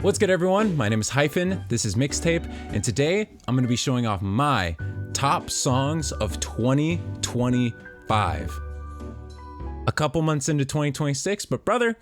What's good, everyone? My name is Hyphen, this is Mixtape, and today I'm going to be showing off my top songs of 2025. A couple months into 2026, but brother,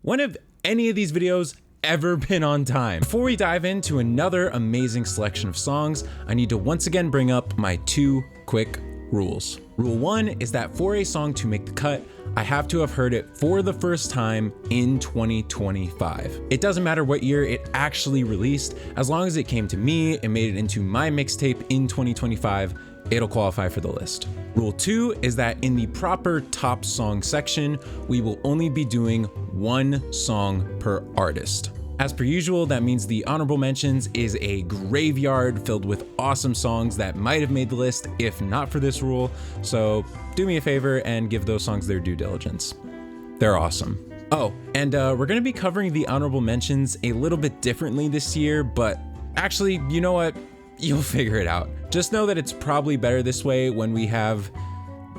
when have any of these videos ever been on time? Before we dive into another amazing selection of songs, I need to once again bring up my two quick rules. Rule 1 is that for a song to make the cut, I have to have heard it for the first time in 2025. It doesn't matter what year it actually released, as long as it came to me and made it into my mixtape in 2025, it'll qualify for the list. Rule 2 is that in the proper top song section, we will only be doing one song per artist. As per usual, that means the honorable mentions is a graveyard filled with awesome songs that might have made the list if not for this rule. So do me a favor and give those songs their due diligence. They're awesome. Oh, and we're gonna be covering the honorable mentions a little bit differently this year, but actually, you know what? You'll figure it out. Just know that it's probably better this way when we have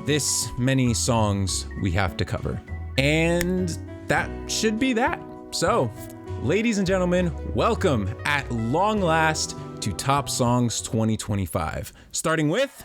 this many songs we have to cover. And that should be that. So, ladies and gentlemen, welcome at long last to Top Songs 2025. Starting with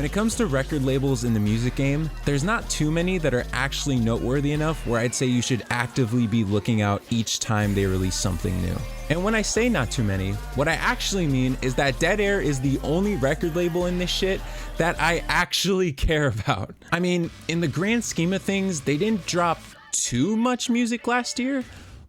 when it comes to record labels in the music game, there's not too many that are actually noteworthy enough where I'd say you should actively be looking out each time they release something new. And when I say not too many, what I actually mean is that Dead Air is the only record label in this shit that I actually care about. I mean, in the grand scheme of things, they didn't drop too much music last year,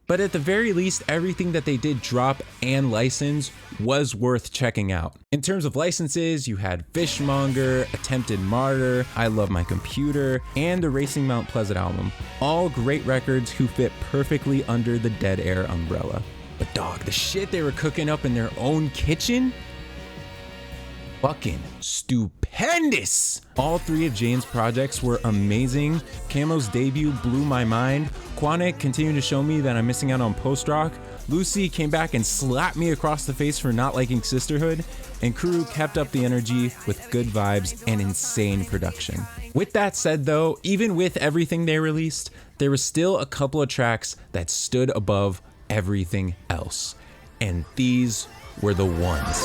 but at the very least, everything that they did drop and license was worth checking out. In terms of licenses, you had Fishmonger, Attempted Martyr, I Love My Computer, and the Racing Mount Pleasant album. All great records who fit perfectly under the Dead Air umbrella. But dog, the shit they were cooking up in their own kitchen? Fucking stupendous! All three of Jane's projects were amazing. Camo's debut blew my mind. Quanic continued to show me that I'm missing out on post-rock. Lucy came back and slapped me across the face for not liking Sisterhood. And Crew kept up the energy with good vibes and insane production. With that said though, even with everything they released, there was still a couple of tracks that stood above everything else. And these were the ones.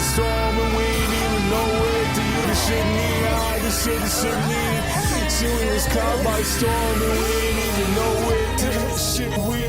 Storm and we ain't even know it. Do you the shit need? The shit need. See, we was caught by storm and we ain't even know it. Do the shit we.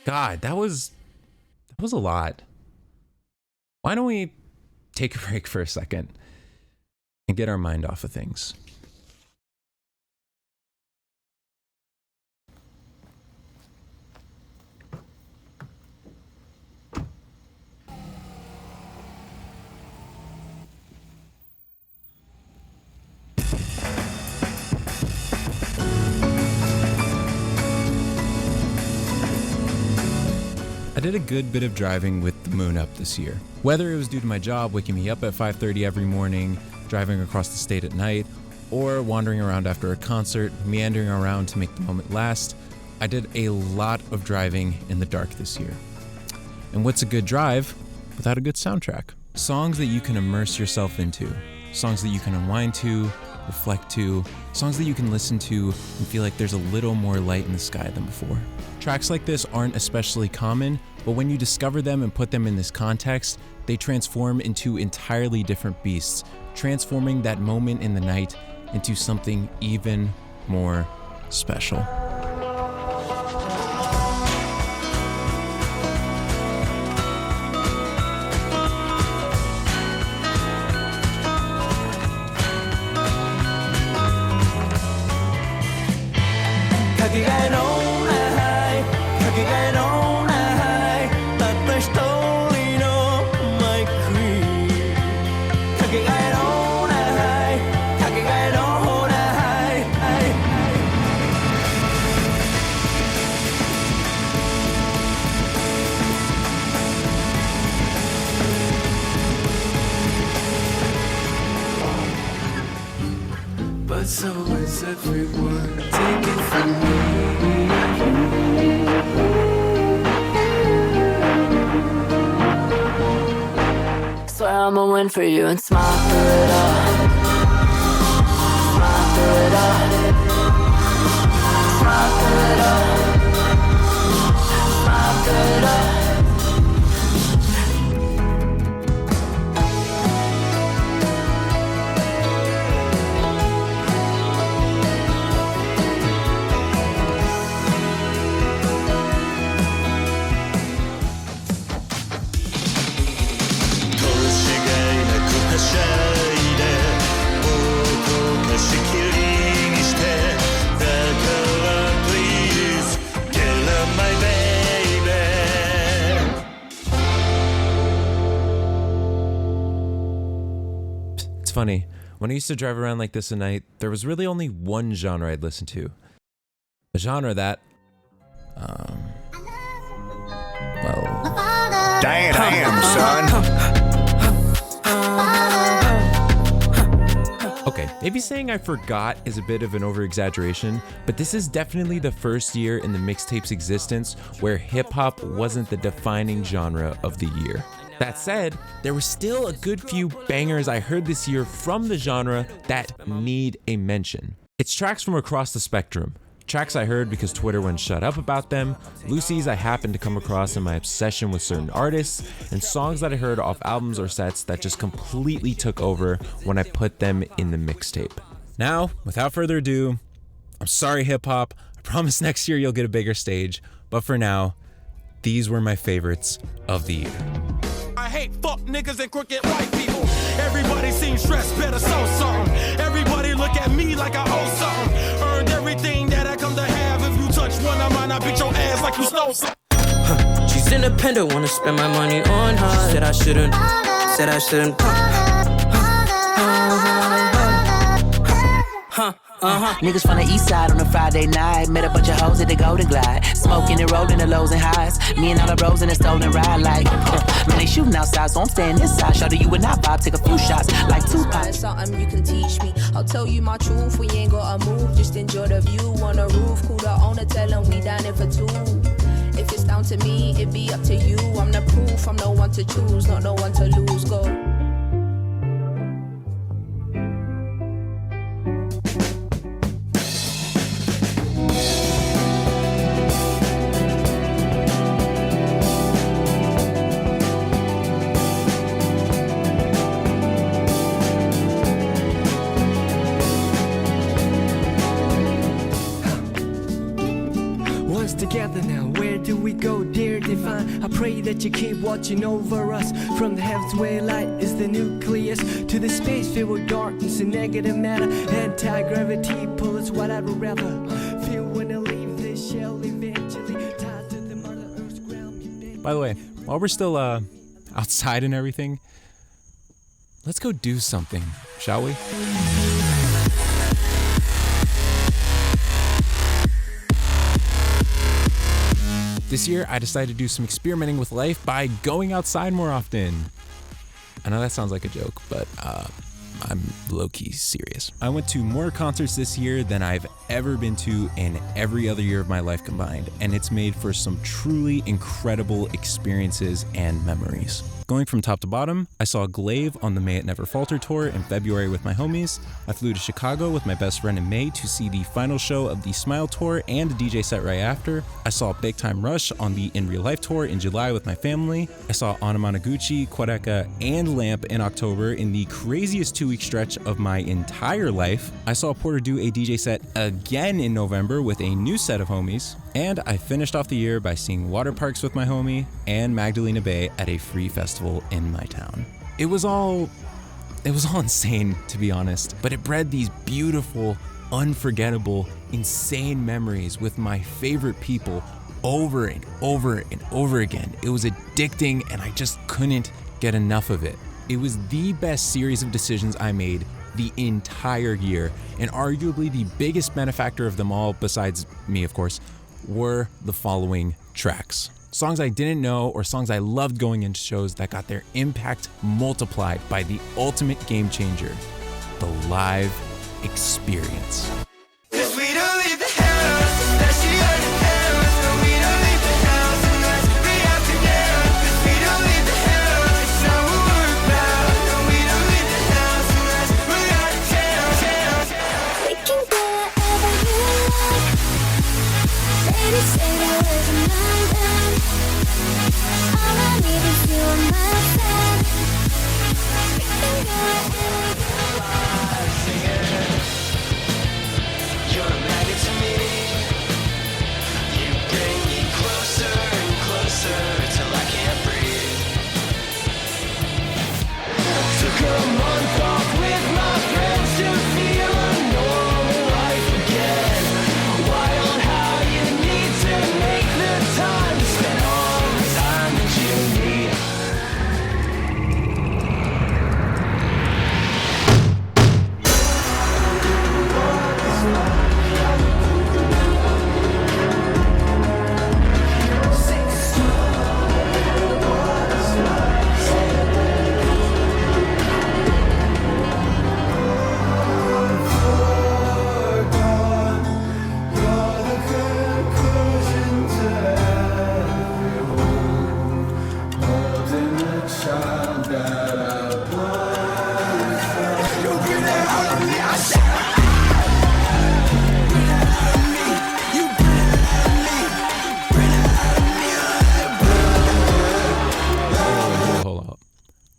God, that was a lot. Why don't we take a break for a second and get our mind off of things? did a good bit of driving with the moon up this year. Whether it was due to my job waking me up at 5:30 every morning, driving across the state at night, or wandering around after a concert, meandering around to make the moment last, I did a lot of driving in the dark this year. And what's a good drive without a good soundtrack? Songs that you can immerse yourself into, songs that you can unwind to, reflect to, songs that you can listen to and feel like there's a little more light in the sky than before. Tracks like this aren't especially common, but when you discover them and put them in this context, they transform into entirely different beasts, transforming that moment in the night into something even more special. But so is every word taken from me. Swear I'ma win for you and smile through it all. Smile through it all. Smile through it all. Smile through it all. Funny, when I used to drive around like this at night, there was really only one genre I'd listen to. A genre that, well... Damn, son! Okay, maybe saying I forgot is a bit of an over-exaggeration, but this is definitely the first year in the mixtape's existence where hip-hop wasn't the defining genre of the year. That said, there were still a good few bangers I heard this year from the genre that need a mention. It's tracks from across the spectrum. Tracks I heard because Twitter wouldn't shut up about them, Lucy's I happened to come across in my obsession with certain artists, and songs that I heard off albums or sets that just completely took over when I put them in the mixtape. Now, without further ado, I'm sorry hip-hop, I promise next year you'll get a bigger stage, but for now, these were my favorites of the year. I hate fuck niggas and crooked white people. Everybody seems stressed, better so something. Everybody look at me like I owe something. Earned everything that I come to have. If you touch one, I might not beat your ass like you stole something. She's independent, wanna spend my money on her. Said I shouldn't. Niggas from the east side on a Friday night. Met a bunch of hoes at the Golden Glide. Smoking and rolling the lows and highs. Me and all the bros in a stolen ride like man, they shooting outside, so I'm staying inside. Shorty, you and I vibe, take a few shots like Tupac. Something you can teach me. I'll tell you my truth. We ain't gotta move. Just enjoy the view on the roof. Cool the owner, tell him we dining for two. If it's down to me, it be up to you. I'm the proof. I'm the one to choose, not no one to lose. Go. Together now, where do we go, dear divine? I pray that you keep watching over us. From the heavens where light is the nucleus, to the space filled with darkness and negative matter. Anti-gravity pull us what I'd rather feel when I leave this shell eventually. Tied to the mother earth's ground. By the way, while we're still outside and everything, let's go do something, shall we? This year, I decided to do some experimenting with life by going outside more often. I know that sounds like a joke, but I'm low-key serious. I went to more concerts this year than I've ever been to in every other year of my life combined, and it's made for some truly incredible experiences and memories. Going from top to bottom, I saw Glaive on the May It Never Falter tour in February with my homies. I flew to Chicago with my best friend in May to see the final show of the Smile tour and a DJ set right after. I saw Big Time Rush on the In Real Life tour in July with my family. I saw Anamanaguchi, Quadeka, and Lamp in October in the craziest 2-week stretch of my entire life. I saw Porter do a DJ set again in November with a new set of homies. And I finished off the year by seeing Water Parks with my homie and Magdalena Bay at a free festival in my town. It was all insane, to be honest, but it bred these beautiful, unforgettable, insane memories with my favorite people over and over and over again. It was addicting and I just couldn't get enough of it. It was the best series of decisions I made the entire year, and arguably the biggest benefactor of them all, besides me of course, were the following tracks. Songs I didn't know or songs I loved going into shows that got their impact multiplied by the ultimate game changer, the live experience.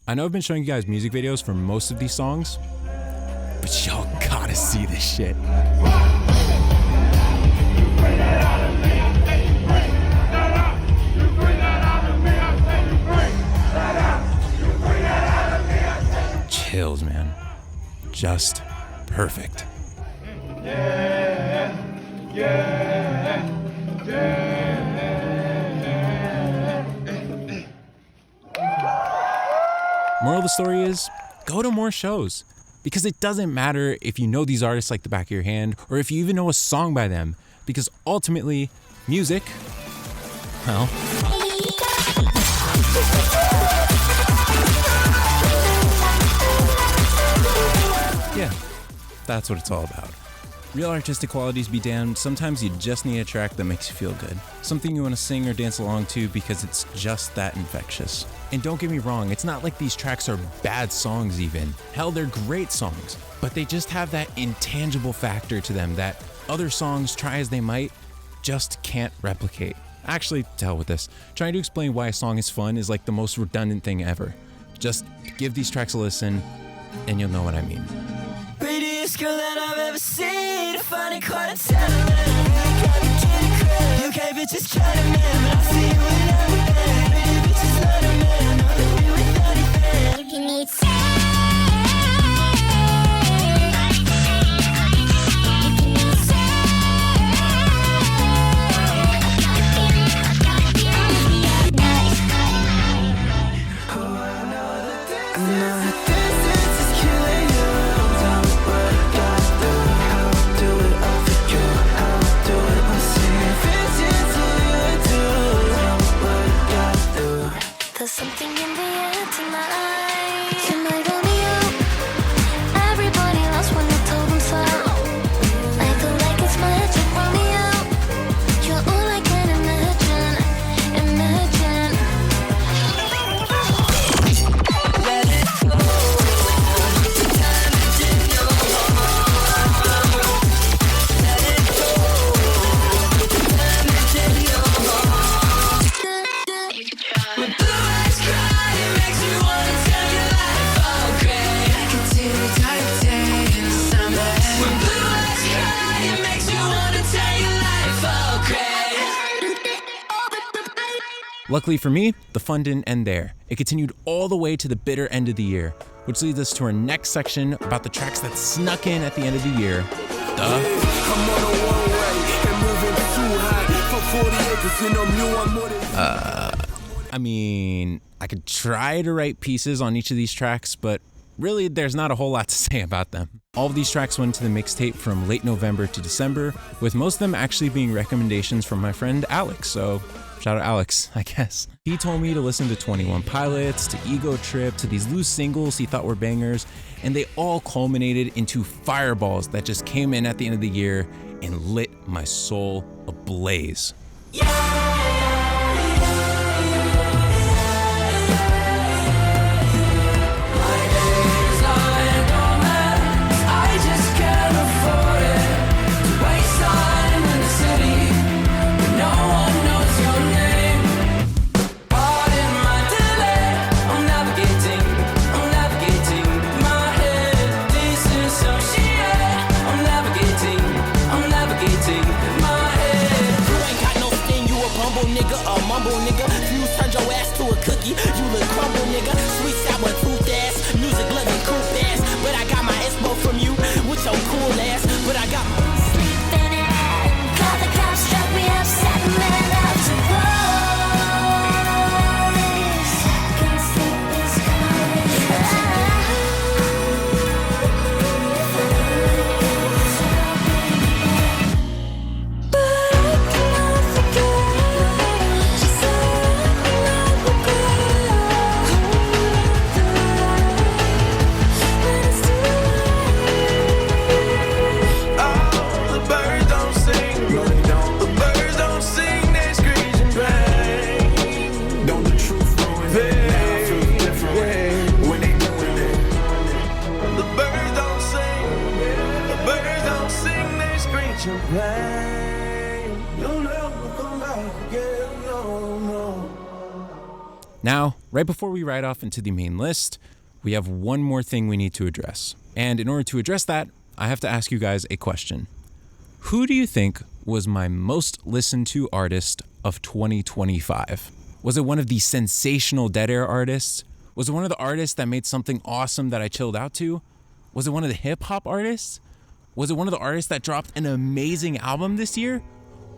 I know I've been showing you guys music videos for most of these songs, but y'all gotta see this shit. Chills, man. Just perfect. Moral of the story is, go to more shows. Because it doesn't matter if you know these artists like the back of your hand, or if you even know a song by them. Because ultimately, music, well, yeah, that's what it's all about. Real artistic qualities be damned, sometimes you just need a track that makes you feel good. Something you want to sing or dance along to because it's just that infectious. And don't get me wrong, it's not like these tracks are bad songs even. Hell, they're great songs, but they just have that intangible factor to them that other songs, try as they might, just can't replicate. Actually, to hell with this. Trying to explain why a song is fun is like the most redundant thing ever. Just give these tracks a listen, and you'll know what I mean. Prettiest girl that I've ever seen, I find it quite unsettling. UK bitches try to man, but I see you in everything. Pretty bitches love to man, know that we with anything. You need There's something in the air tonight. Luckily for me, the fun didn't end there. It continued all the way to the bitter end of the year, which leads us to our next section about the tracks that snuck in at the end of the year. I'm on a one-way and moving too high. For 40 acres in a mule, I'm more than I mean, I could try to write pieces on each of these tracks, but really there's not a whole lot to say about them. All of these tracks went to the mixtape from late November to December, with most of them actually being recommendations from my friend Alex, so shout out Alex, I guess. He told me to listen to 21 Pilots, to Ego Trip, to these loose singles he thought were bangers, and they all culminated into fireballs that just came in at the end of the year and lit my soul ablaze. Now, right before we ride off into the main list, we have one more thing we need to address. And in order to address that, I have to ask you guys a question. Who do you think was my most listened to artist of 2025? Was it one of the sensational dead air artists? Was it one of the artists that made something awesome that I chilled out to? Was it one of the hip hop artists? Was it one of the artists that dropped an amazing album this year?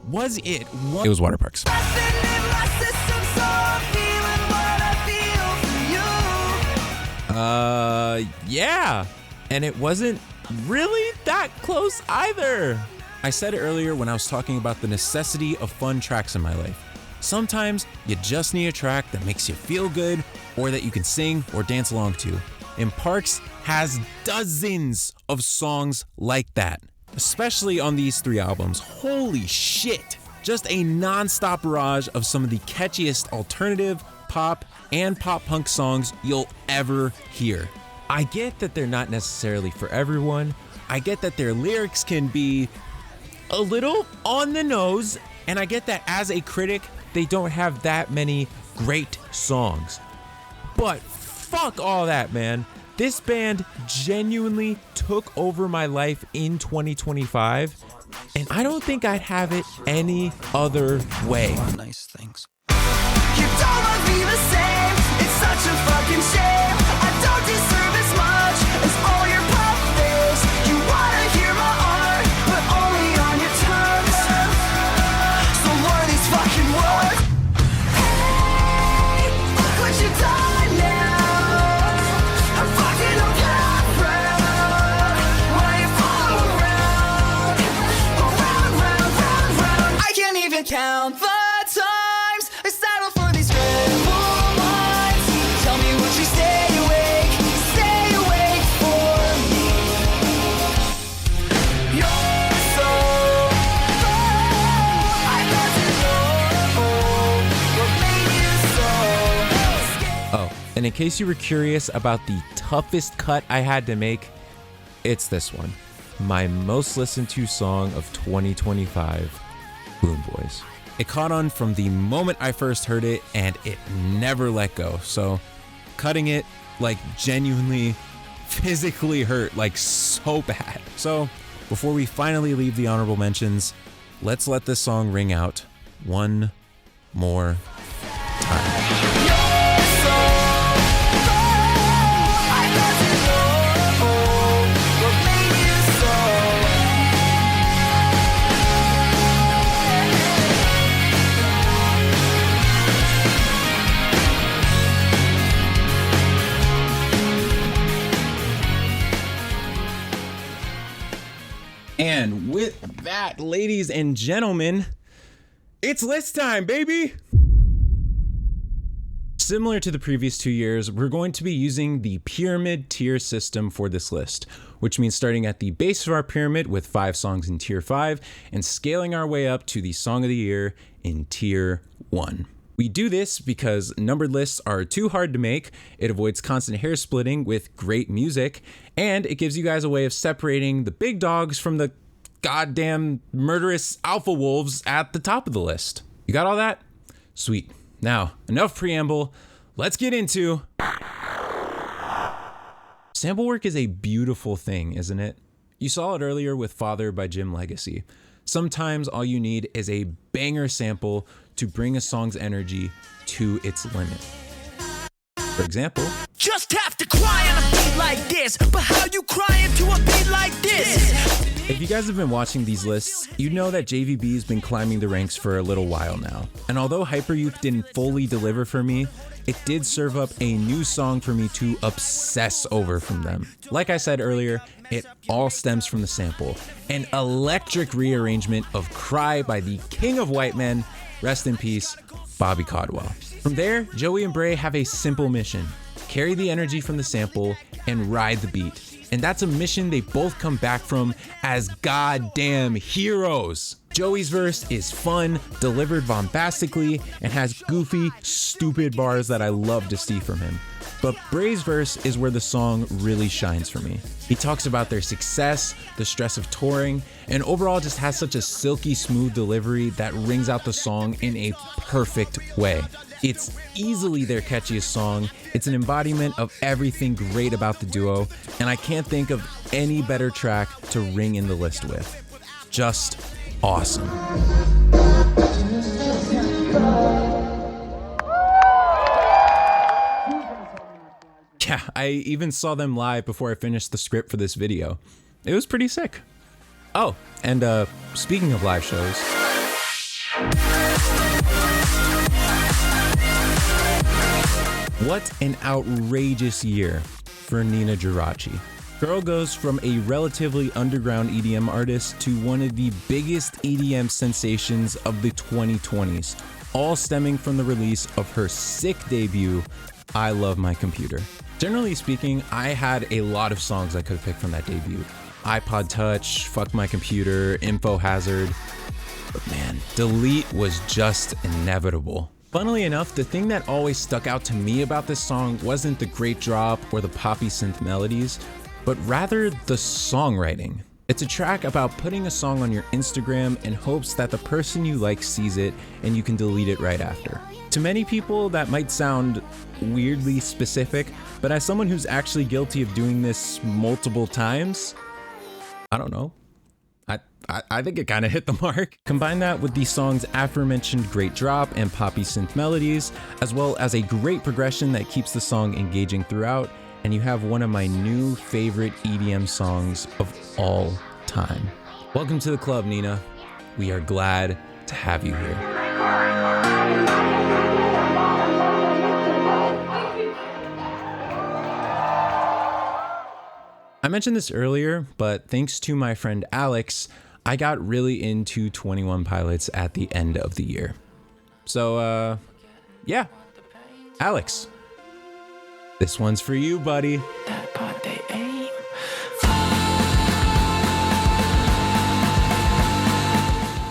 Was it one? It was Waterparks. Yeah. And it wasn't really that close either. I said it earlier when I was talking about the necessity of fun tracks in my life. Sometimes you just need a track that makes you feel good or that you can sing or dance along to. And Parks has dozens of songs like that, especially on these 3 albums. Holy shit. Just a non-stop barrage of some of the catchiest alternative, pop, and pop punk songs you'll ever hear. I get that they're not necessarily for everyone. I get that their lyrics can be a little on the nose, and I get that as a critic, they don't have that many great songs. But fuck all that, man. This band genuinely took over my life in 2025, and I don't think I'd have it any other way. Nice things. You don't want me the same. It's such a fucking shame. I don't deserve as much as all your pop face. You wanna hear my art, but only on your terms. So learn these fucking words. Hey, look what you done now. I'm fucking on camera. Why you follow around, round. I can't even count the times I settle for these red lines. Tell me would you stay awake for me? You're so cold. I doesn't know what made you so scared. Oh, and in case you were curious about the toughest cut I had to make, it's this one. My most listened to song of 2025, Boom Boys. It caught on from the moment I first heard it, and it never let go. So cutting it like genuinely physically hurt, like so bad. So before we finally leave the honorable mentions, let's let this song ring out one more time. And with that, ladies and gentlemen, it's list time, baby! Similar to the previous 2 years, we're going to be using the pyramid tier system for this list, which means starting at the base of our pyramid with 5 songs in tier 5 and scaling our way up to the song of the year in tier 1. We do this because numbered lists are too hard to make, it avoids constant hair splitting with great music, and it gives you guys a way of separating the big dogs from the goddamn murderous alpha wolves at the top of the list. You got all that? Sweet. Now, enough preamble, let's get into... Sample work is a beautiful thing, isn't it? You saw it earlier with Father by Jim Legacy. Sometimes all you need is a banger sample to bring a song's energy to its limit. For example, just have to cry on a beat like this, but how you crying to a beat like this? If you guys have been watching these lists, you know that JVB has been climbing the ranks for a little while now. And although Hyperyouth didn't fully deliver for me, it did serve up a new song for me to obsess over from them. Like I said earlier, it all stems from the sample, an electric rearrangement of Cry by the King of White Men, rest in peace, Bobby Caldwell. From there, Joey and Bray have a simple mission: carry the energy from the sample and ride the beat. And that's a mission they both come back from as goddamn heroes. Joey's verse is fun, delivered bombastically, and has goofy, stupid bars that I love to see from him. But Bray's verse is where the song really shines for me. He talks about their success, the stress of touring, and overall just has such a silky smooth delivery that rings out the song in a perfect way. It's easily their catchiest song, it's an embodiment of everything great about the duo, and I can't think of any better track to ring in the list with. Just awesome. Yeah, I even saw them live before I finished the script for this video. It was pretty sick. Oh, and speaking of live shows... What an outrageous year for Nina Geraci. Girl goes from a relatively underground EDM artist to one of the biggest EDM sensations of the 2020s, all stemming from the release of her sick debut, I Love My Computer. Generally speaking, I had a lot of songs I could have picked from that debut. iPod Touch, Fuck My Computer, Info Hazard, but man, Delete was just inevitable. Funnily enough, the thing that always stuck out to me about this song wasn't the great drop or the poppy synth melodies, but rather the songwriting. It's a track about putting a song on your Instagram in hopes that the person you like sees it and you can delete it right after. To many people, that might sound weirdly specific, but as someone who's actually guilty of doing this multiple times, I don't know. I think it kind of hit the mark. Combine that with the song's aforementioned great drop and poppy synth melodies, as well as a great progression that keeps the song engaging throughout, and you have one of my new favorite EDM songs of all time. Welcome to the club, Nina. We are glad to have you here. I mentioned this earlier, but thanks to my friend Alex, I got really into 21 Pilots at the end of the year. So, yeah. Alex, this one's for you, buddy. That part they aim.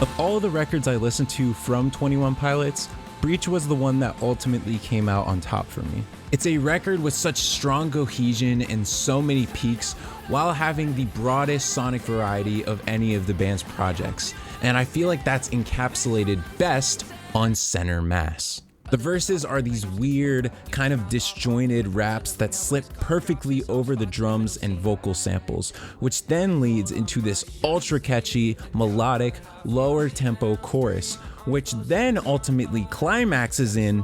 Of all the records I listened to from 21 Pilots, Breach was the one that ultimately came out on top for me. It's a record with such strong cohesion and so many peaks while having the broadest sonic variety of any of the band's projects, and I feel like that's encapsulated best on Center Mass. The verses are these weird, kind of disjointed raps that slip perfectly over the drums and vocal samples, which then leads into this ultra catchy, melodic, lower tempo chorus, which then ultimately climaxes in,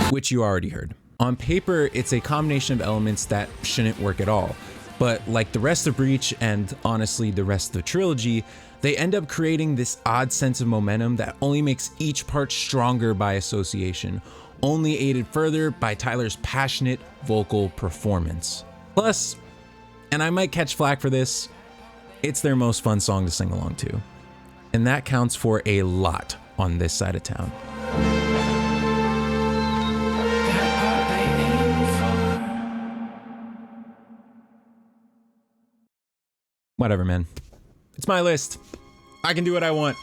which you already heard. On paper, it's a combination of elements that shouldn't work at all, but like the rest of Breach and honestly the rest of the trilogy, they end up creating this odd sense of momentum that only makes each part stronger by association, only aided further by Tyler's passionate vocal performance. Plus, and I might catch flack for this, it's their most fun song to sing along to. And that counts for a lot on this side of town. Whatever, man. It's my list. I can do what I want.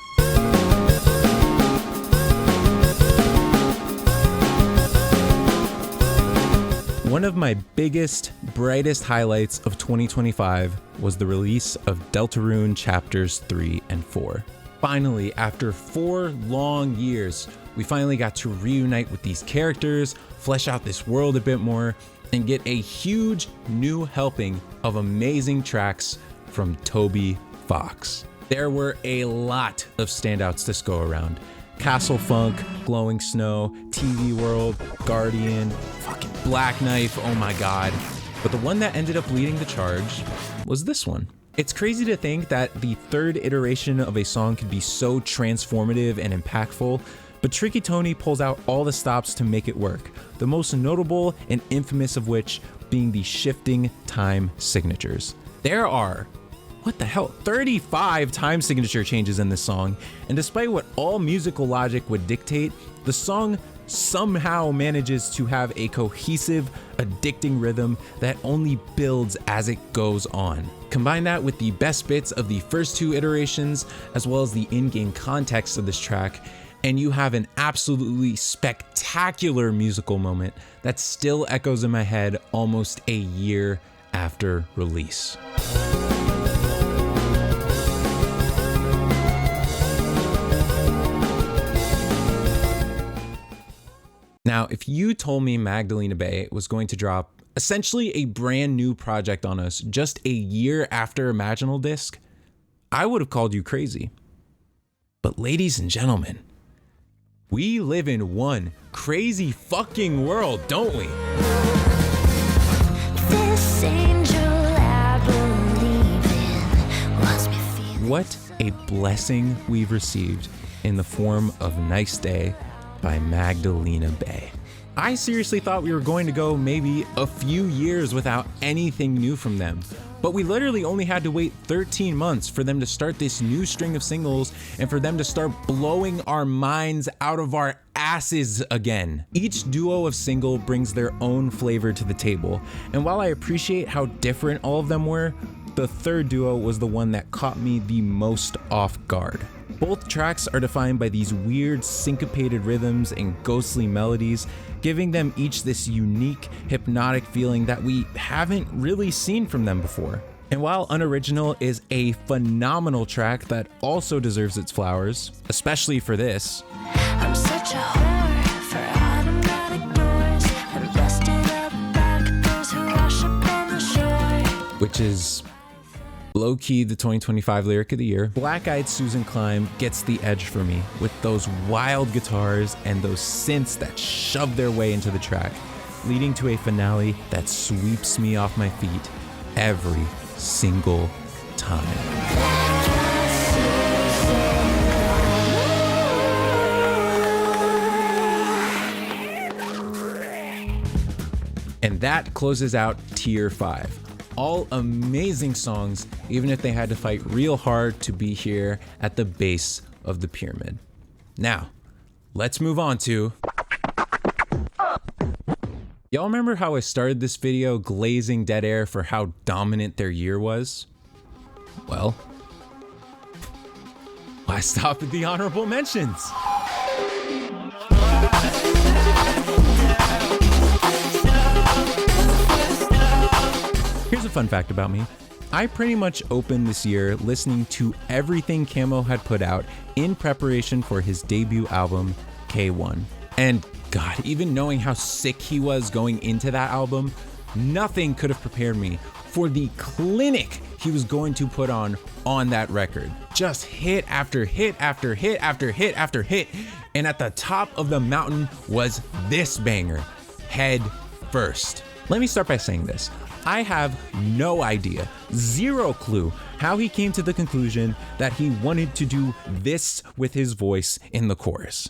One of my biggest, brightest highlights of 2025 was the release of Deltarune Chapters 3 and 4. Finally, after 4 long years, we finally got to reunite with these characters, flesh out this world a bit more, and get a huge new helping of amazing tracks from Toby Fox. There were a lot of standouts to go around. Castle Funk, Glowing Snow, TV World, Guardian, fucking Black Knife, oh my god. But the one that ended up leading the charge was this one. It's crazy to think that the third iteration of a song could be so transformative and impactful, but Tricky Tony pulls out all the stops to make it work, the most notable and infamous of which being the shifting time signatures. There are, 35 time signature changes in this song, and despite what all musical logic would dictate, the song somehow manages to have a cohesive, addicting rhythm that only builds as it goes on. Combine that with the best bits of the first 2 iterations, as well as the in-game context of this track, and you have an absolutely spectacular musical moment that still echoes in my head almost a year after release. Now, if you told me Magdalena Bay was going to drop essentially a brand new project on us just a year after Imaginal Disc, I would have called you crazy. But ladies and gentlemen, we live in one crazy fucking world, don't we? This angel I believe in wants me feeling. What a blessing we've received in the form of Nice Day by Magdalena Bay. I seriously thought we were going to go maybe a few years without anything new from them, but we literally only had to wait 13 months for them to start this new string of singles and for them to start blowing our minds out of our asses again. Each duo of single brings their own flavor to the table, and while I appreciate how different all of them were, the third duo was the one that caught me the most off guard. Both tracks are defined by these weird syncopated rhythms and ghostly melodies, giving them each this unique, hypnotic feeling that we haven't really seen from them before. And while Unoriginal is a phenomenal track that also deserves its flowers, especially for this, I'm such a whore for automatic doors and busted up back doors who wash up on the shore. which is low-key the 2025 lyric of the year, Black-Eyed Susan Climb gets the edge for me with those wild guitars and those synths that shove their way into the track, leading to a finale that sweeps me off my feet every single time. And that closes out Tier 5. All amazing songs, even if they had to fight real hard to be here at the base of the pyramid. Now, let's move on to... Y'all remember how I started this video glazing dead air for how dominant their year was? Well, why stop at the honorable mentions? Here's a fun fact about me. I pretty much opened this year listening to everything Camo had put out in preparation for his debut album, K1. And God, even knowing how sick he was going into that album, nothing could have prepared me for the clinic he was going to put on that record. Just hit after hit after hit after hit after hit. And at the top of the mountain was this banger, Head First. Let me start by saying this. I have no idea, zero clue, how he came to the conclusion that he wanted to do this with his voice in the chorus.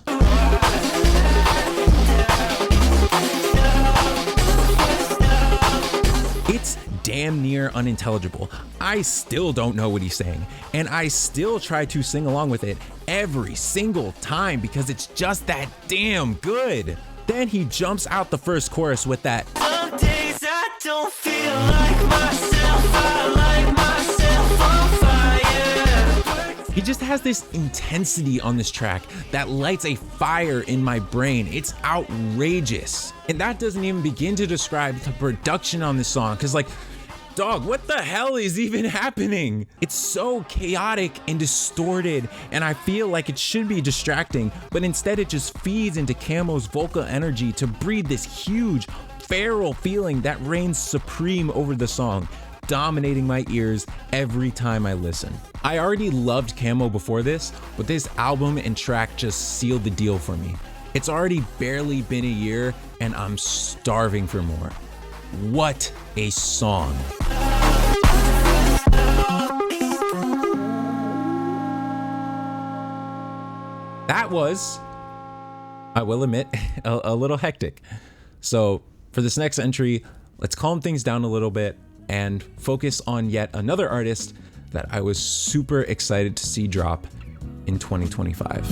It's damn near unintelligible. I still don't know what he's saying, and I still try to sing along with it every single time because it's just that damn good. Then he jumps out the first chorus with that, Some days I don't feel like myself, I like myself on fire. he just has this intensity on this track that lights a fire in my brain. It's outrageous. And that doesn't even begin to describe the production on this song, because like, dog, what the hell is even happening? It's so chaotic and distorted, and I feel like it should be distracting, but instead it just feeds into Camo's vocal energy to breed this huge, feral feeling that reigns supreme over the song, dominating my ears every time I listen. I already loved Camo before this, but this album and track just sealed the deal for me. It's already barely been a year, and I'm starving for more. What a song. That was, I will admit, a little hectic. So for this next entry, let's calm things down a little bit and focus on yet another artist that I was super excited to see drop in 2025.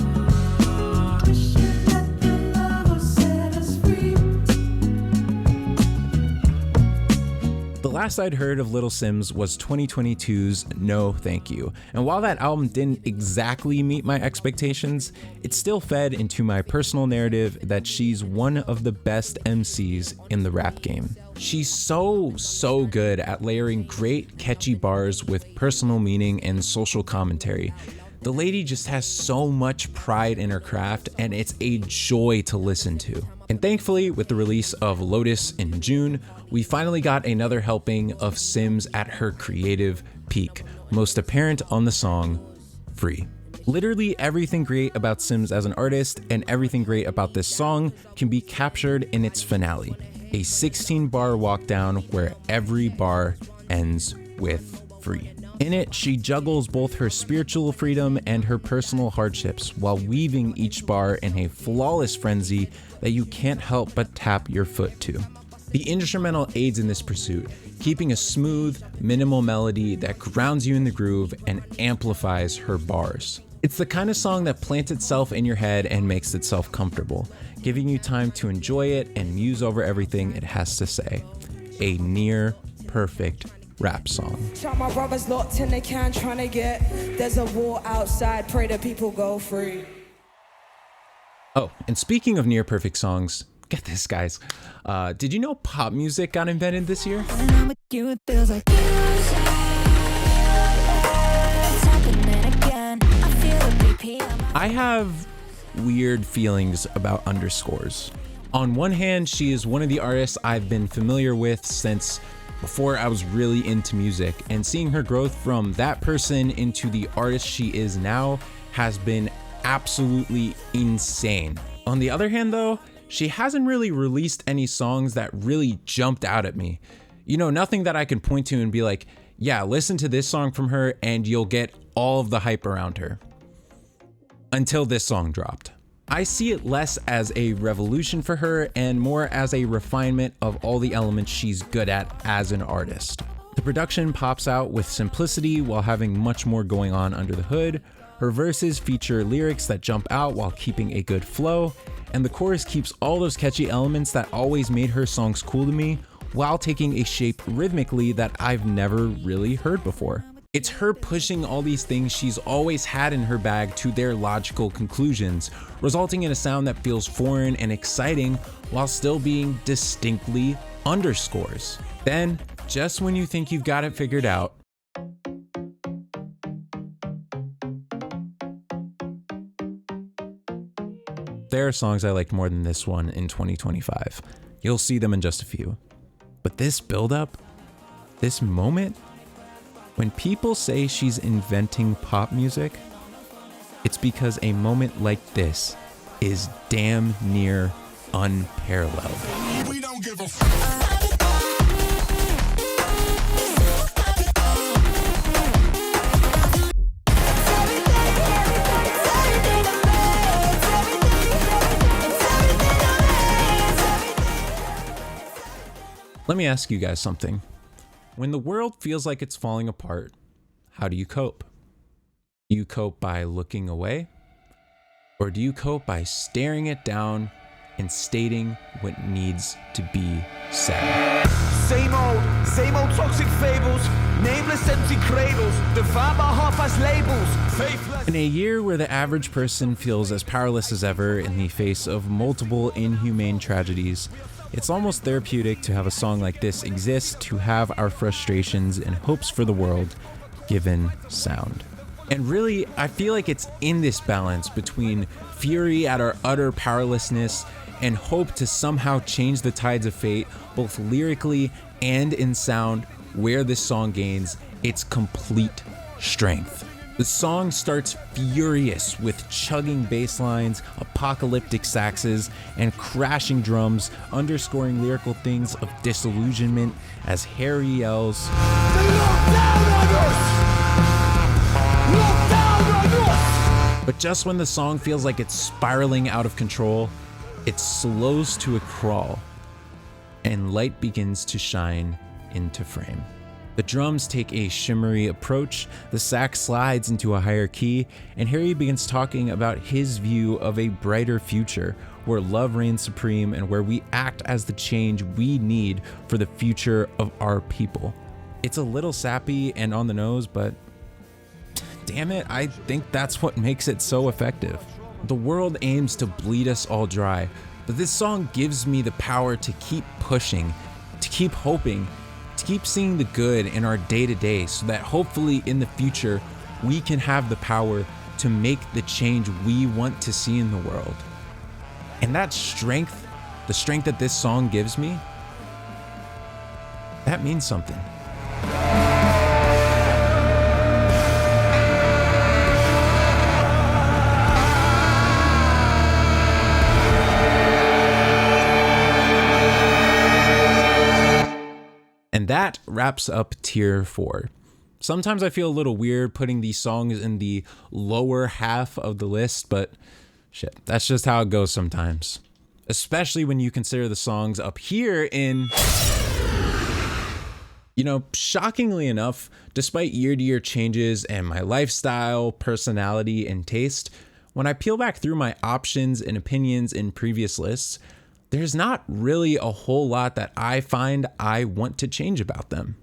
The last I'd heard of Little Simz was 2022's No Thank You, and while that album didn't exactly meet my expectations, it still fed into my personal narrative that she's one of the best MCs in the rap game. She's so good at layering great catchy bars with personal meaning and social commentary. The lady just has so much pride in her craft, and it's a joy to listen to. And thankfully, with the release of Lotus in June, we finally got another helping of Simz at her creative peak, most apparent on the song Free. Literally everything great about Simz as an artist and everything great about this song can be captured in its finale, a 16-bar walk down where every bar ends with free. In it, she juggles both her spiritual freedom and her personal hardships while weaving each bar in a flawless frenzy that you can't help but tap your foot to. The instrumental aids in this pursuit, keeping a smooth, minimal melody that grounds you in the groove and amplifies her bars. It's the kind of song that plants itself in your head and makes itself comfortable, giving you time to enjoy it and muse over everything it has to say. A near perfect rap song. Shot my brothers locked in the can trying to get. There's a war outside, pray that people go free. Oh, and speaking of near perfect songs, get this, guys. Did you know pop music got invented this year? When I'm with you, it feels like it's happening again. I feel a BPM. I have weird feelings about underscores. On one hand, she is one of the artists I've been familiar with since before I was really into music, and seeing her growth from that person into the artist she is now has been absolutely insane. On the other hand though, she hasn't really released any songs that really jumped out at me. You know, nothing that I can point to and be like, yeah, listen to this song from her and you'll get all of the hype around her. Until this song dropped. I see it less as a revolution for her and more as a refinement of all the elements she's good at as an artist. The production pops out with simplicity while having much more going on under the hood. Her verses feature lyrics that jump out while keeping a good flow, and the chorus keeps all those catchy elements that always made her songs cool to me while taking a shape rhythmically that I've never really heard before. It's her pushing all these things she's always had in her bag to their logical conclusions, resulting in a sound that feels foreign and exciting while still being distinctly underscores. Then, just when you think you've got it figured out, there are songs I liked more than this one in 2025. You'll see them in just a few. But this buildup, this moment, when people say she's inventing pop music, it's because a moment like this is damn near unparalleled. We don't give a fuck. Let me ask you guys something. When the world feels like it's falling apart, how do you cope? Do you cope by looking away? Or do you cope by staring it down and stating what needs to be said? Same old toxic fables, nameless empty cradles, defined by half-assed labels, faithless. In a year where the average person feels as powerless as ever in the face of multiple inhumane tragedies, it's almost therapeutic to have a song like this exist to have our frustrations and hopes for the world given sound. And really, I feel like it's in this balance between fury at our utter powerlessness and hope to somehow change the tides of fate, both lyrically and in sound, where this song gains its complete strength. The song starts furious with chugging bass lines, apocalyptic saxes, and crashing drums, underscoring lyrical things of disillusionment as Harry yells, "They look down on us! Look down on us!" But just when the song feels like it's spiraling out of control, it slows to a crawl, and light begins to shine into frame. The drums take a shimmery approach, the sax slides into a higher key, and Harry begins talking about his view of a brighter future, where love reigns supreme and where we act as the change we need for the future of our people. It's a little sappy and on the nose, but damn it, I think that's what makes it so effective. The world aims to bleed us all dry, but this song gives me the power to keep pushing, to keep hoping, to keep seeing the good in our day-to-day so that hopefully in the future we can have the power to make the change we want to see in the world. And that strength, the strength that this song gives me, that means something. And that wraps up tier 4. Sometimes I feel a little weird putting these songs in the lower half of the list, but shit, that's just how it goes sometimes. Especially when you consider the songs up here in... You know, shockingly enough, despite year-to-year changes and my lifestyle, personality, and taste, when I peel back through my options and opinions in previous lists, there's not really a whole lot that I find I want to change about them.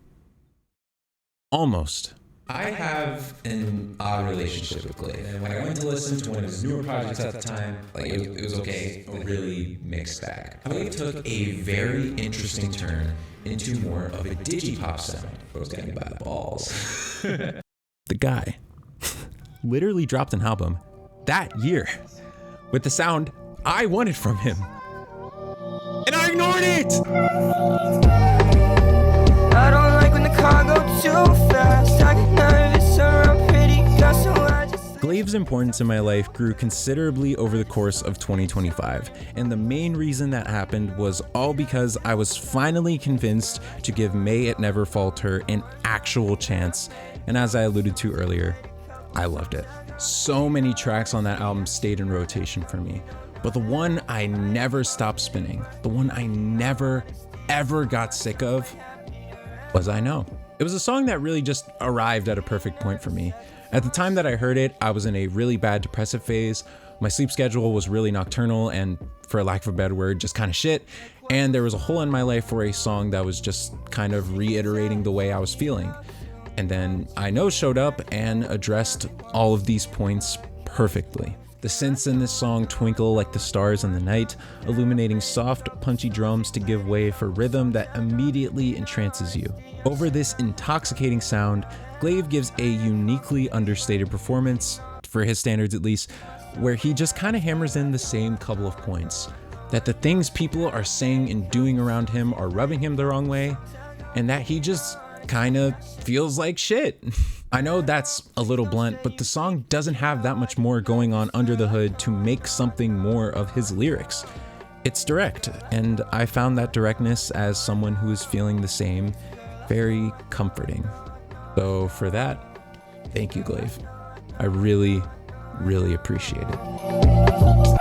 Almost. I have an odd relationship with Glaive. And when I went to listen to one of his newer projects at the time, like it was okay, a really mixed bag. Glaive took a very interesting turn into more of a digipop sound. I was getting by the balls. The guy literally dropped an album that year with the sound I wanted from him. And I ignored it! I don't like when the car goes too fast. I get nervous around pretty girls, so I just... Glaive's importance in my life grew considerably over the course of 2025, and the main reason that happened was all because I was finally convinced to give May It Never Falter an actual chance, and as I alluded to earlier, I loved it. So many tracks on that album stayed in rotation for me. But the one I never stopped spinning, the one I never, ever got sick of, was I Know. It was a song that really just arrived at a perfect point for me. At the time that I heard it, I was in a really bad depressive phase. My sleep schedule was really nocturnal and, for lack of a better word, just kind of shit. And there was a hole in my life for a song that was just kind of reiterating the way I was feeling. And then I Know showed up and addressed all of these points perfectly. The synths in this song twinkle like the stars in the night, illuminating soft, punchy drums to give way for rhythm that immediately entrances you. Over this intoxicating sound, Glaive gives a uniquely understated performance, for his standards at least, where he just kind of hammers in the same couple of points. That the things people are saying and doing around him are rubbing him the wrong way, and that he just kind of feels like shit. I know that's a little blunt, but the song doesn't have that much more going on under the hood to make something more of his lyrics. It's direct, and I found that directness as someone who is feeling the same very comforting. So for that, thank you, Glaive. I really, really appreciate it.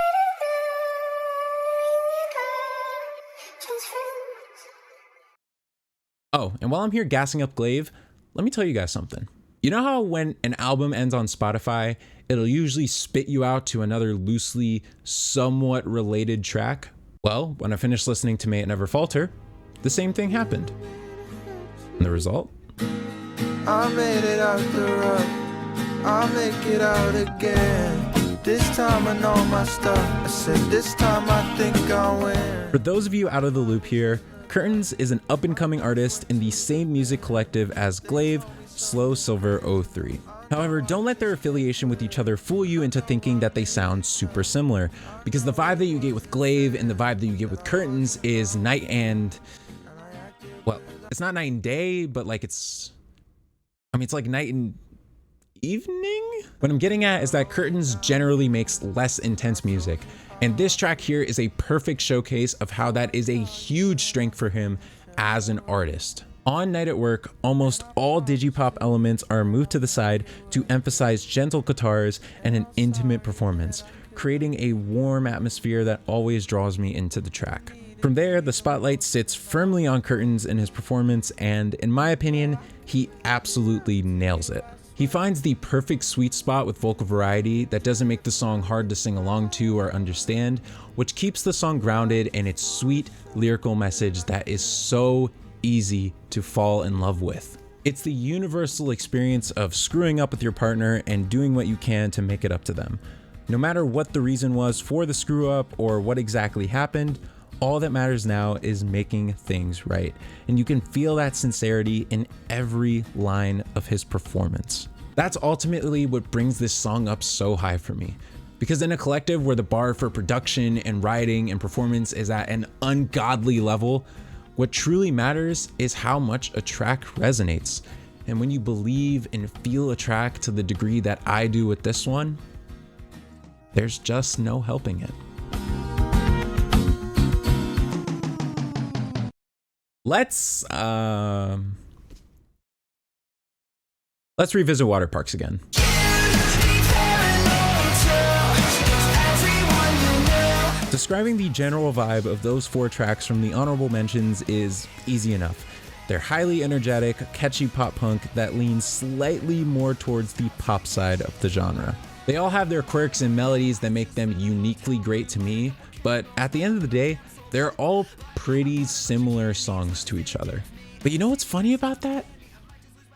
Oh, and while I'm here gassing up Glaive, let me tell you guys something. You know how when an album ends on Spotify, it'll usually spit you out to another loosely, somewhat related track? Well, when I finished listening to May It Never Falter, the same thing happened. And the result? I made it out the rough, I'll make it out again. This time I know my stuff, I said this time I think I'll win. For those of you out of the loop here, Curtains is an up-and-coming artist in the same music collective as Glaive, Slow Silver 03. However, don't let their affiliation with each other fool you into thinking that they sound super similar, because the vibe that you get with Glaive and the vibe that you get with Curtains is night and... well, it's not night and day, but like it's like night and evening? What I'm getting at is that Curtains generally makes less intense music, and this track here is a perfect showcase of how that is a huge strength for him as an artist. On Night at Work, almost all digipop elements are moved to the side to emphasize gentle guitars and an intimate performance, creating a warm atmosphere that always draws me into the track. From there, the spotlight sits firmly on Curtains in his performance, and in my opinion, he absolutely nails it. He finds the perfect sweet spot with vocal variety that doesn't make the song hard to sing along to or understand, which keeps the song grounded in its sweet lyrical message that is so easy to fall in love with. It's the universal experience of screwing up with your partner and doing what you can to make it up to them. No matter what the reason was for the screw up or what exactly happened, all that matters now is making things right. And you can feel that sincerity in every line of his performance. That's ultimately what brings this song up so high for me. Because in a collective where the bar for production and writing and performance is at an ungodly level, what truly matters is how much a track resonates. And when you believe and feel a track to the degree that I do with this one, there's just no helping it. Let's revisit water parks again. Describing the general vibe of those 4 tracks from the honorable mentions is easy enough. They're highly energetic, catchy pop punk that leans slightly more towards the pop side of the genre. They all have their quirks and melodies that make them uniquely great to me, but at the end of the day, they're all pretty similar songs to each other. But you know what's funny about that?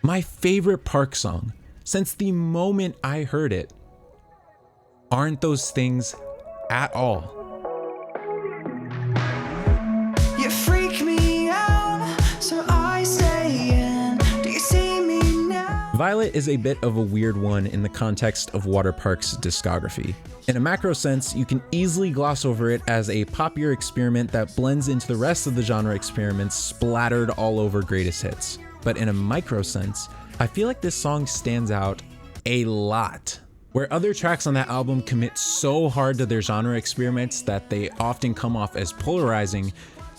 My favorite Park song, since the moment I heard it, aren't those things at all. You freak me out, so I stay in. Do you see me now? Violet is a bit of a weird one in the context of Water Park's discography. In a macro sense, you can easily gloss over it as a popular experiment that blends into the rest of the genre experiments splattered all over greatest hits. But in a micro sense, I feel like this song stands out a lot. Where other tracks on that album commit so hard to their genre experiments that they often come off as polarizing,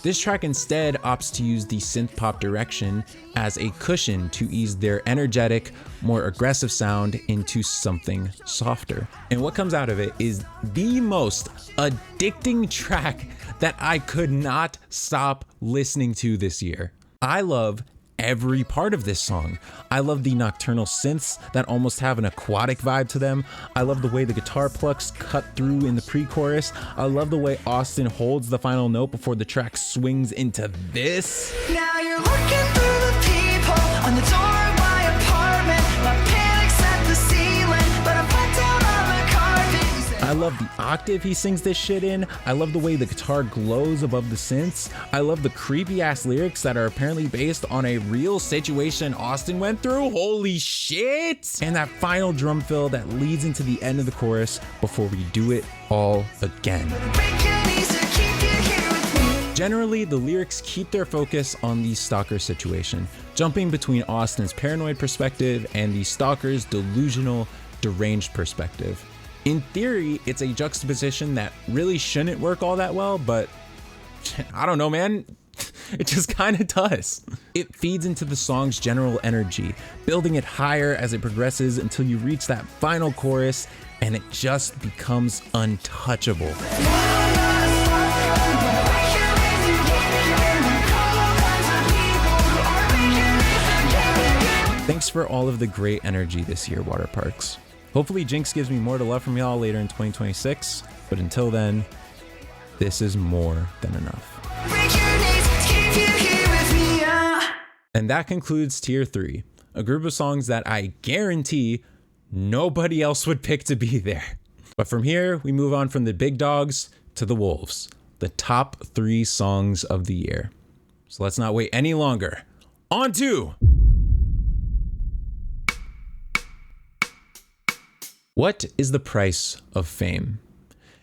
this track instead opts to use the synth pop direction as a cushion to ease their energetic, more aggressive sound into something softer. And what comes out of it is the most addicting track that I could not stop listening to this year. I love every part of this song. I love the nocturnal synths that almost have an aquatic vibe to them. I love the way the guitar plucks cut through in the pre-chorus. I love the way Austin holds the final note before the track swings into this. Now you're looking through the peephole on the door of my apartment. My panic's at the ceiling, but I'm put down on the carpet. I love the octave he sings this shit in. I love the way the guitar glows above the synths. I love the creepy ass lyrics that are apparently based on a real situation Austin went through. Holy shit! And that final drum fill that leads into the end of the chorus before we do it all again. Generally, the lyrics keep their focus on the stalker situation, jumping between Austin's paranoid perspective and the stalker's delusional, deranged perspective. In theory, it's a juxtaposition that really shouldn't work all that well, but I don't know, man. It just kind of does. It feeds into the song's general energy, building it higher as it progresses until you reach that final chorus and it just becomes untouchable. Thanks for all of the great energy this year, water parks. Hopefully Jinx gives me more to love from y'all later in 2026, but until then, this is more than enough. And that concludes Tier 3, a group of songs that I guarantee nobody else would pick to be there. But from here, we move on from the big dogs to the wolves, the top 3 songs of the year. So let's not wait any longer. On to... What is the price of fame?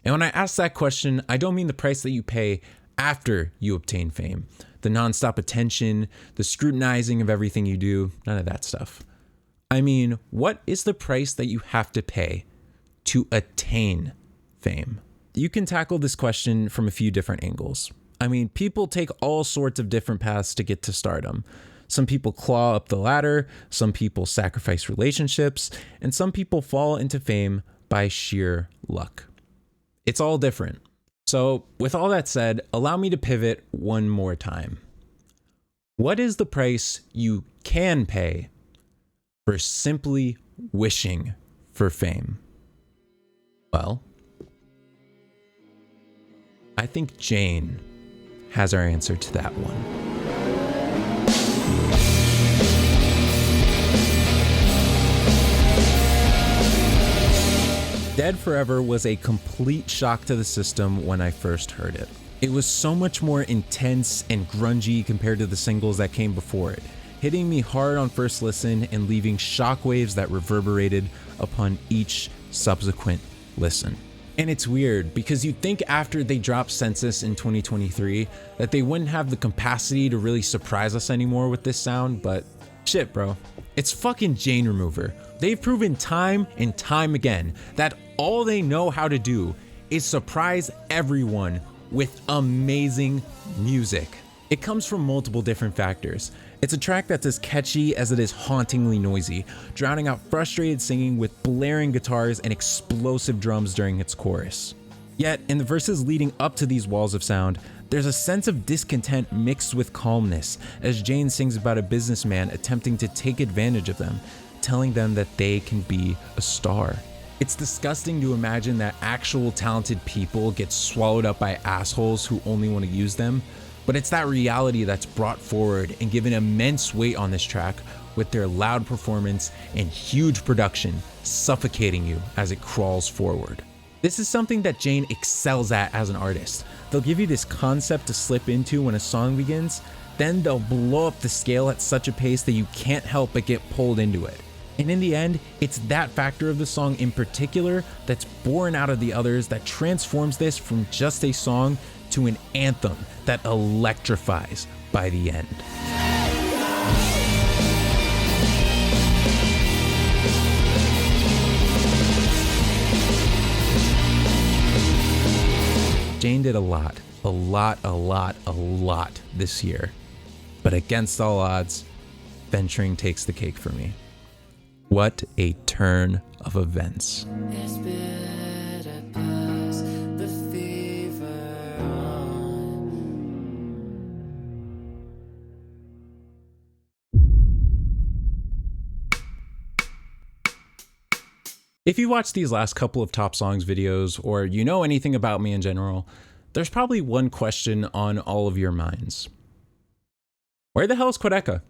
And when I ask that question, I don't mean the price that you pay after you obtain fame. The nonstop attention, the scrutinizing of everything you do, none of that stuff. I mean, what is the price that you have to pay to attain fame? You can tackle this question from a few different angles. I mean, people take all sorts of different paths to get to stardom. Some people claw up the ladder, some people sacrifice relationships, and some people fall into fame by sheer luck. It's all different. So, with all that said, allow me to pivot one more time. What is the price you can pay for simply wishing for fame? Well, I think Jane has our answer to that one. Dead Forever was a complete shock to the system when I first heard it. It was so much more intense and grungy compared to the singles that came before it, hitting me hard on first listen and leaving shockwaves that reverberated upon each subsequent listen. And it's weird because you'd think after they dropped Census in 2023 that they wouldn't have the capacity to really surprise us anymore with this sound, but shit, bro. It's fucking Jane Remover. They've proven time and time again that all they know how to do is surprise everyone with amazing music. It comes from multiple different factors. It's a track that's as catchy as it is hauntingly noisy, drowning out frustrated singing with blaring guitars and explosive drums during its chorus. Yet, in the verses leading up to these walls of sound, there's a sense of discontent mixed with calmness as Jane sings about a businessman attempting to take advantage of them, telling them that they can be a star. It's disgusting to imagine that actual talented people get swallowed up by assholes who only want to use them, but it's that reality that's brought forward and given immense weight on this track with their loud performance and huge production suffocating you as it crawls forward. This is something that Jane excels at as an artist. They'll give you this concept to slip into when a song begins, then they'll blow up the scale at such a pace that you can't help but get pulled into it. And in the end, it's that factor of the song in particular that's born out of the others that transforms this from just a song to an anthem that electrifies by the end. Jane did a lot this year. But against all odds, venturing takes the cake for me. What a turn of events. If you watch these last couple of Top Songs videos, or you know anything about me in general, there's probably one question on all of your minds. Where the hell is CTXX?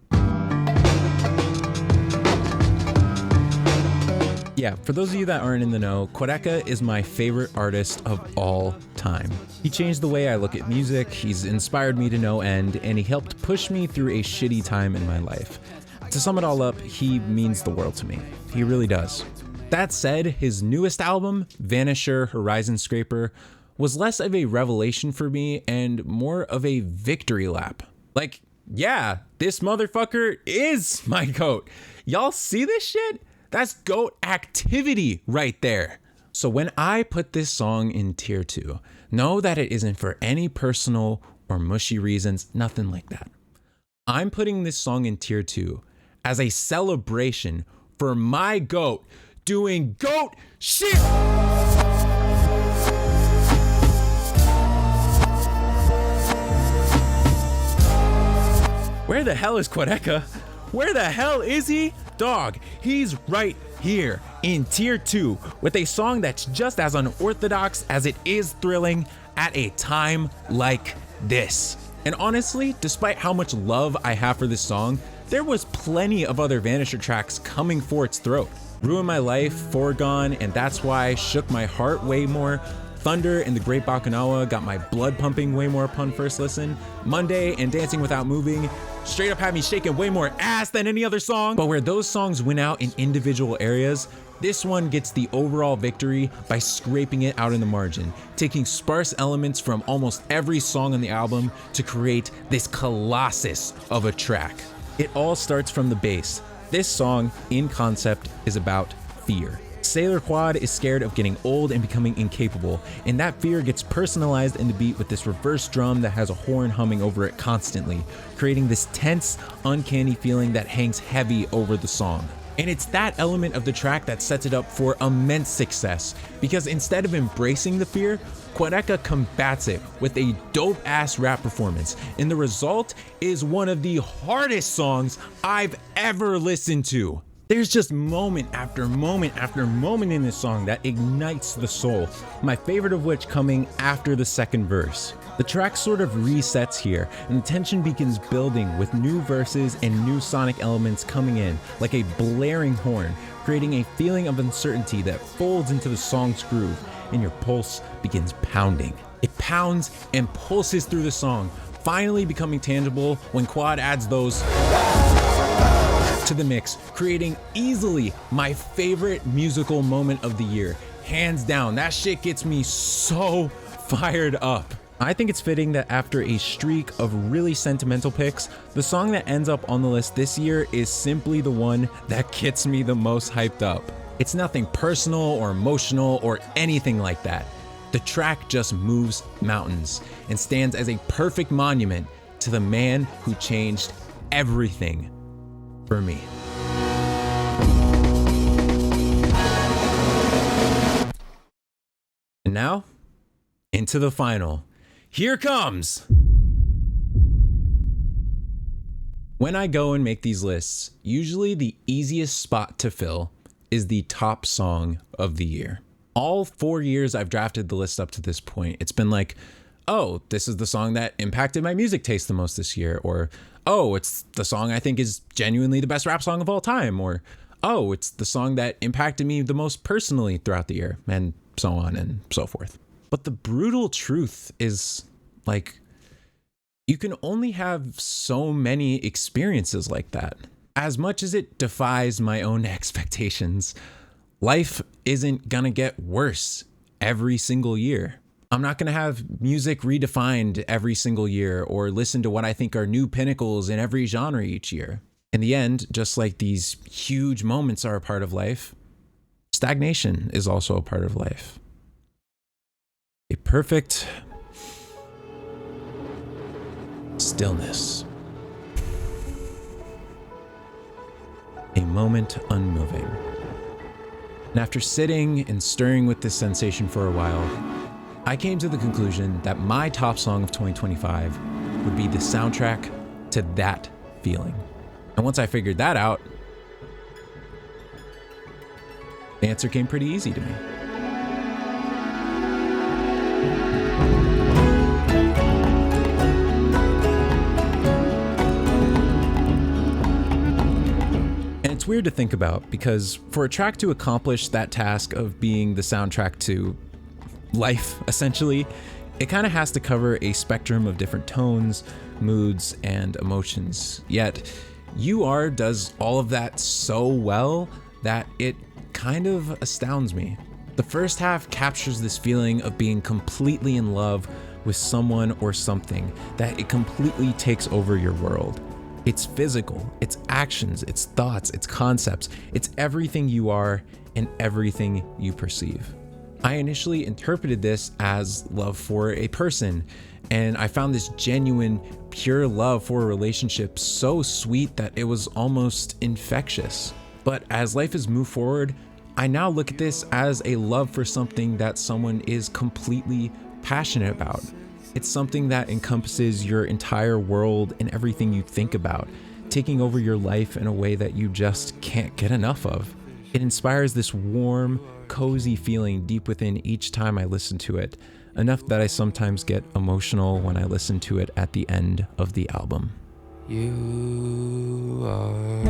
Yeah, for those of you that aren't in the know, CTXX is my favorite artist of all time. He changed the way I look at music, he's inspired me to no end, and he helped push me through a shitty time in my life. To sum it all up, he means the world to me. He really does. That said, his newest album, Vanisher Horizon Scraper, was less of a revelation for me and more of a victory lap. Like, yeah, this motherfucker is my GOAT. Y'all see this shit? That's GOAT activity right there. So when I put this song in tier 2, know that it isn't for any personal or mushy reasons, nothing like that. I'm putting this song in tier 2 as a celebration for my GOAT doing GOAT shit. Where the hell is CTXX? Where the hell is he? dog, he's right here in tier 2 with a song that's just as unorthodox as it is thrilling at a time like this. And honestly, despite how much love I have for this song, there was plenty of other Vanisher tracks coming for its throat. Ruin My Life, Foregone, and That's Why shook my heart way more. Thunder and The Great Bakunawa got my blood pumping way more upon first listen. Monday and Dancing Without Moving straight up had me shaking way more ass than any other song. But where those songs win out in individual areas, this one gets the overall victory by scraping it out in the margin, taking sparse elements from almost every song on the album to create this colossus of a track. It all starts from the bass. This song, in concept, is about fear. Sailor Quad is scared of getting old and becoming incapable, and that fear gets personalized in the beat with this reverse drum that has a horn humming over it constantly, creating this tense, uncanny feeling that hangs heavy over the song. And it's that element of the track that sets it up for immense success, because instead of embracing the fear, CTXX combats it with a dope-ass rap performance, and the result is one of the hardest songs I've ever listened to. There's just moment after moment after moment in this song that ignites the soul, my favorite of which coming after the second verse. The track sort of resets here, and the tension begins building with new verses and new sonic elements coming in, like a blaring horn, creating a feeling of uncertainty that folds into the song's groove, and your pulse begins pounding. It pounds and pulses through the song, finally becoming tangible when Quad adds those to the mix, creating easily my favorite musical moment of the year. Hands down, that shit gets me so fired up. I think it's fitting that after a streak of really sentimental picks, the song that ends up on the list this year is simply the one that gets me the most hyped up. It's nothing personal or emotional or anything like that. The track just moves mountains and stands as a perfect monument to the man who changed everything for me. And now, into the final. Here comes! When I go and make these lists, usually the easiest spot to fill is the top song of the year. All 4 years I've drafted the list up to this point, it's been like, oh, this is the song that impacted my music taste the most this year, or oh, it's the song I think is genuinely the best rap song of all time, or oh, it's the song that impacted me the most personally throughout the year, and so on and so forth. But the brutal truth is, like, you can only have so many experiences like that. As much as it defies my own expectations, life isn't gonna get worse every single year. I'm not gonna have music redefined every single year or listen to what I think are new pinnacles in every genre each year. In the end, just like these huge moments are a part of life, stagnation is also a part of life. A perfect stillness. A moment unmoving. And after sitting and stirring with this sensation for a while, I came to the conclusion that my top song of 2025 would be the soundtrack to that feeling. And once I figured that out, the answer came pretty easy to me. And it's weird to think about, because for a track to accomplish that task of being the soundtrack to life, essentially, it kind of has to cover a spectrum of different tones, moods, and emotions. Yet, UR does all of that so well that it kind of astounds me. The first half captures this feeling of being completely in love with someone or something, that it completely takes over your world. It's physical, it's actions, it's thoughts, it's concepts, it's everything you are and everything you perceive. I initially interpreted this as love for a person, and I found this genuine, pure love for a relationship so sweet that it was almost infectious. But as life has moved forward, I now look at this as a love for something that someone is completely passionate about. It's something that encompasses your entire world and everything you think about, taking over your life in a way that you just can't get enough of. It inspires this warm, cozy feeling deep within each time I listen to it, enough that I sometimes get emotional when I listen to it at the end of the album. You are.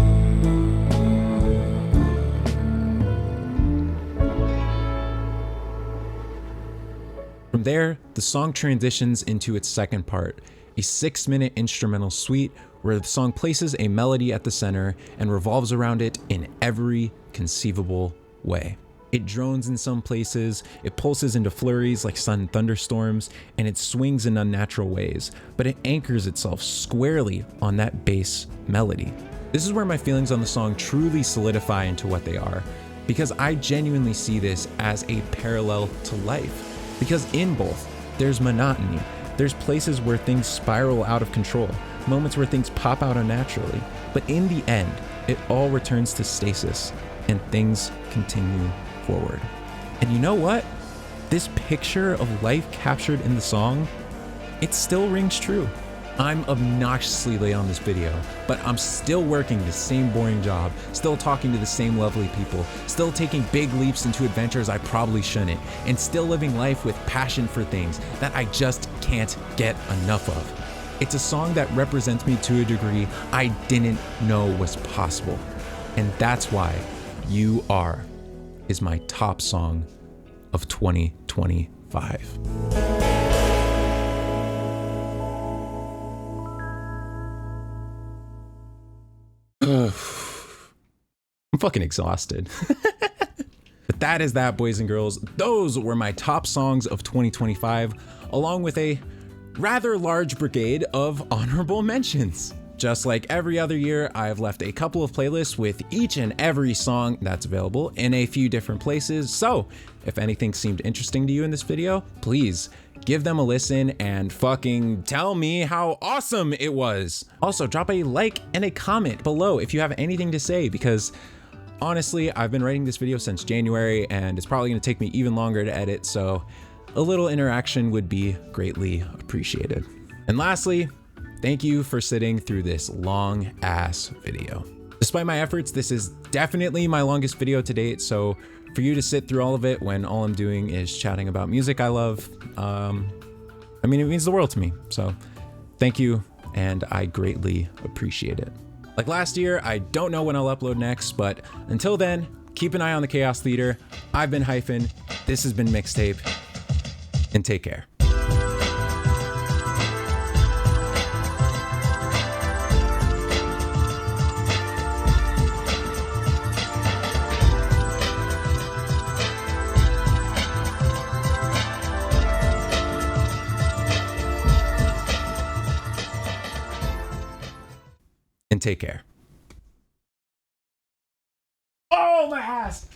From there, the song transitions into its second part, a 6-minute instrumental suite where the song places a melody at the center and revolves around it in every conceivable way. It drones in some places, it pulses into flurries like sudden thunderstorms, and it swings in unnatural ways, but it anchors itself squarely on that bass melody. This is where my feelings on the song truly solidify into what they are, because I genuinely see this as a parallel to life. Because in both, there's monotony, there's places where things spiral out of control, moments where things pop out unnaturally, but in the end, it all returns to stasis, and things continue forward. And you know what? This picture of life captured in the song, it still rings true. I'm obnoxiously late on this video, but I'm still working the same boring job, still talking to the same lovely people, still taking big leaps into adventures I probably shouldn't, and still living life with passion for things that I just can't get enough of. It's a song that represents me to a degree I didn't know was possible. And that's why You Are is my top song of 2025. I'm fucking exhausted. But that is that, boys and girls. Those were my top songs of 2025, along with a rather large brigade of honorable mentions. Just like every other year, I've left a couple of playlists with each and every song that's available in a few different places. So if anything seemed interesting to you in this video, please give them a listen and fucking tell me how awesome it was. Also, drop a like and a comment below if you have anything to say, because honestly, I've been writing this video since January and it's probably gonna take me even longer to edit, so a little interaction would be greatly appreciated. And lastly, thank you for sitting through this long ass video. Despite my efforts, this is definitely my longest video to date, so for you to sit through all of it when all I'm doing is chatting about music I love, I mean, it means the world to me. So thank you, and I greatly appreciate it. Like last year, I don't know when I'll upload next, but until then, keep an eye on the Chaos Theater. I've been Hyphen, this has been Mixtape, and take care. And take care. Oh, my ass!